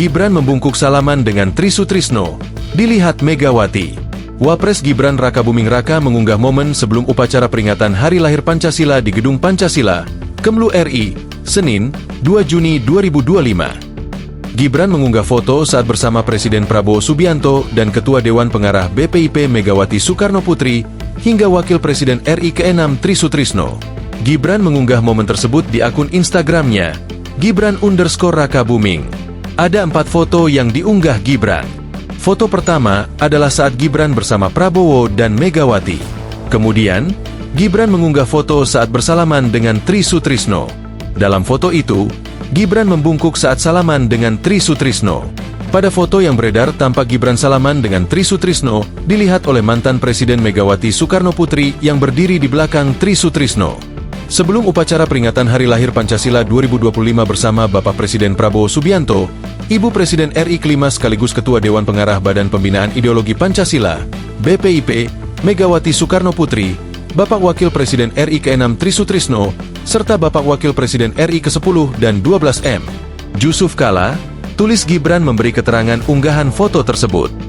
Gibran membungkuk salaman dengan Tri Sutrisno. Dilihat Megawati. Wapres Gibran Rakabuming Raka mengunggah momen sebelum upacara peringatan Hari Lahir Pancasila di Gedung Pancasila, Kemlu RI, Senin, 2 Juni 2025. Gibran mengunggah foto saat bersama Presiden Prabowo Subianto dan Ketua Dewan Pengarah BPIP Megawati Soekarno Putri, hingga Wakil Presiden RI ke-6 Tri Sutrisno. Gibran mengunggah momen tersebut di akun Instagramnya, Gibran_Rakabuming. Ada 4 foto yang diunggah Gibran. Foto pertama adalah saat Gibran bersama Prabowo dan Megawati. Kemudian, Gibran mengunggah foto saat bersalaman dengan Tri Sutrisno. Dalam foto itu, Gibran membungkuk saat salaman dengan Tri Sutrisno. Pada foto yang beredar tampak Gibran salaman dengan Tri Sutrisno, dilihat oleh mantan Presiden Megawati Soekarno Putri yang berdiri di belakang Tri Sutrisno. Sebelum upacara peringatan Hari Lahir Pancasila 2025 bersama Bapak Presiden Prabowo Subianto, Ibu Presiden RI kelima sekaligus Ketua Dewan Pengarah Badan Pembinaan Ideologi Pancasila, BPIP, Megawati Soekarno Putri, Bapak Wakil Presiden RI ke-6 Tri Sutrisno, serta Bapak Wakil Presiden RI ke-10 dan 12 M. Jusuf Kalla, tulis Gibran memberi keterangan unggahan foto tersebut.